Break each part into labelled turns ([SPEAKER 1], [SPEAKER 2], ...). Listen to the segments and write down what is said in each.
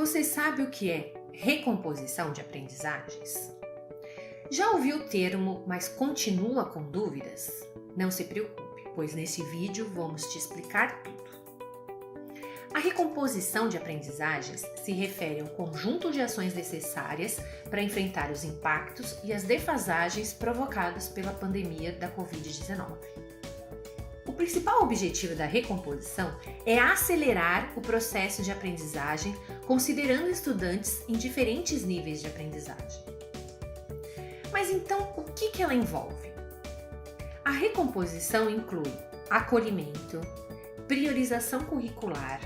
[SPEAKER 1] Você sabe o que é recomposição de aprendizagens? Já ouviu o termo, mas continua com dúvidas? Não se preocupe, pois nesse vídeo vamos te explicar tudo. A recomposição de aprendizagens se refere ao conjunto de ações necessárias para enfrentar os impactos e as defasagens provocadas pela pandemia da Covid-19. O principal objetivo da recomposição é acelerar o processo de aprendizagem, considerando estudantes em diferentes níveis de aprendizagem. Mas então, o que ela envolve? A recomposição inclui acolhimento, priorização curricular,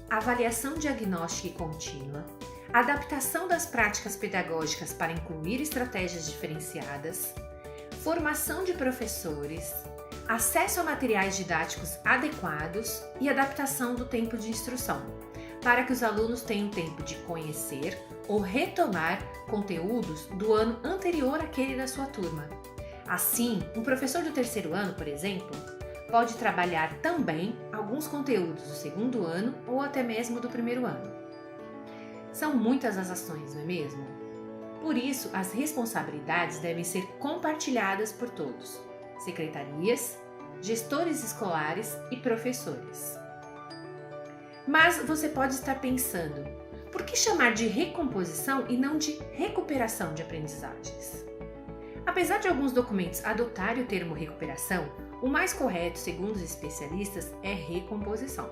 [SPEAKER 1] avaliação diagnóstica e contínua, adaptação das práticas pedagógicas para incluir estratégias diferenciadas, formação de professores, acesso a materiais didáticos adequados e adaptação do tempo de instrução, para que os alunos tenham tempo de conhecer ou retomar conteúdos do ano anterior àquele da sua turma. Assim, um professor do terceiro ano, por exemplo, pode trabalhar também alguns conteúdos do segundo ano ou até mesmo do primeiro ano. São muitas as ações, não é mesmo? Por isso, as responsabilidades devem ser compartilhadas por todos: secretarias, gestores escolares e professores. Mas você pode estar pensando, por que chamar de recomposição e não de recuperação de aprendizagens? Apesar de alguns documentos adotarem o termo recuperação, o mais correto, segundo os especialistas, é recomposição.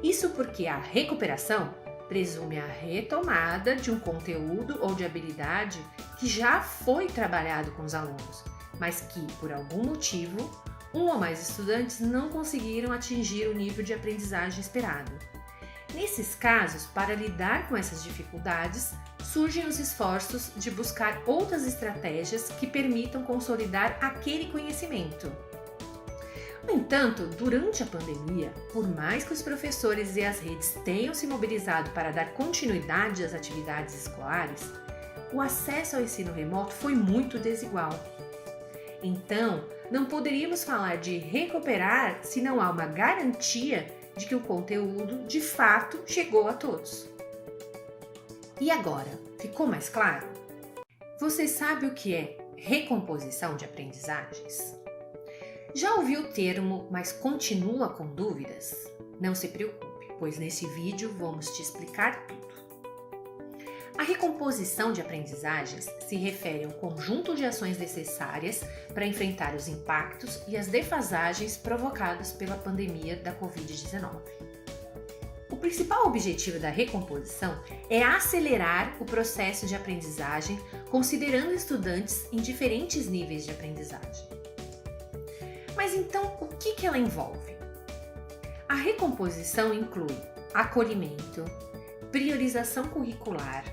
[SPEAKER 1] Isso porque a recuperação presume a retomada de um conteúdo ou de habilidade que já foi trabalhado com os alunos, mas que, por algum motivo, um ou mais estudantes não conseguiram atingir o nível de aprendizagem esperado. Nesses casos, para lidar com essas dificuldades, surgem os esforços de buscar outras estratégias que permitam consolidar aquele conhecimento. No entanto, durante a pandemia, por mais que os professores e as redes tenham se mobilizado para dar continuidade às atividades escolares, o acesso ao ensino remoto foi muito desigual. Então, não poderíamos falar de recuperar se não há uma garantia de que o conteúdo de fato chegou a todos. E agora, ficou mais claro? Você sabe o que é recomposição de aprendizagens? Já ouviu o termo, mas continua com dúvidas? Não se preocupe, pois nesse vídeo vamos te explicar tudo. A recomposição de aprendizagens se refere ao conjunto de ações necessárias para enfrentar os impactos e as defasagens provocadas pela pandemia da Covid-19. O principal objetivo da recomposição é acelerar o processo de aprendizagem, considerando estudantes em diferentes níveis de aprendizagem. Mas então, o que ela envolve? A recomposição inclui acolhimento, priorização curricular,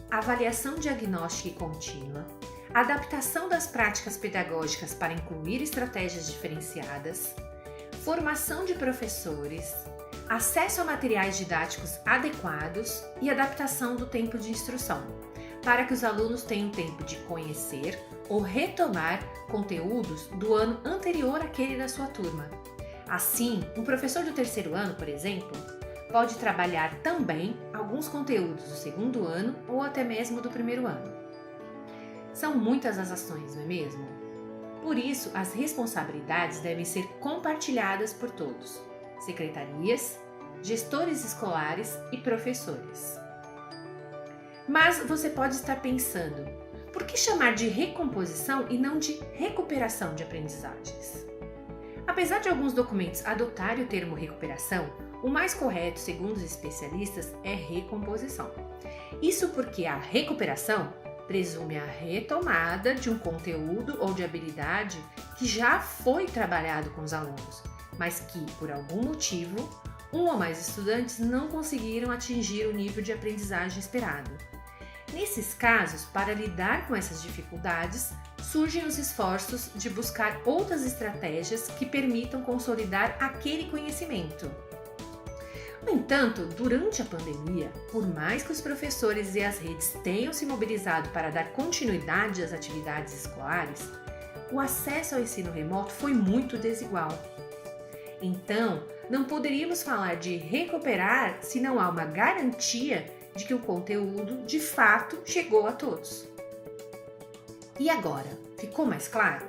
[SPEAKER 1] avaliação diagnóstica e contínua, adaptação das práticas pedagógicas para incluir estratégias diferenciadas, formação de professores, acesso a materiais didáticos adequados e adaptação do tempo de instrução, para que os alunos tenham tempo de conhecer ou retomar conteúdos do ano anterior àquele da sua turma. Assim, um professor do terceiro ano, por exemplo, pode trabalhar também alguns conteúdos do segundo ano ou até mesmo do primeiro ano. São muitas as ações, não é mesmo? Por isso, as responsabilidades devem ser compartilhadas por todos: secretarias, gestores escolares e professores. Mas você pode estar pensando, por que chamar de recomposição e não de recuperação de aprendizagens? Apesar de alguns documentos adotarem o termo recuperação, o mais correto, segundo os especialistas, é recomposição. Isso porque a recuperação presume a retomada de um conteúdo ou de habilidade que já foi trabalhado com os alunos, mas que, por algum motivo, um ou mais estudantes não conseguiram atingir o nível de aprendizagem esperado. Nesses casos, para lidar com essas dificuldades, surgem os esforços de buscar outras estratégias que permitam consolidar aquele conhecimento. No entanto, durante a pandemia, por mais que os professores e as redes tenham se mobilizado para dar continuidade às atividades escolares, o acesso ao ensino remoto foi muito desigual. Então, não poderíamos falar de recuperar se não há uma garantia de que o conteúdo de fato chegou a todos. E agora, ficou mais claro?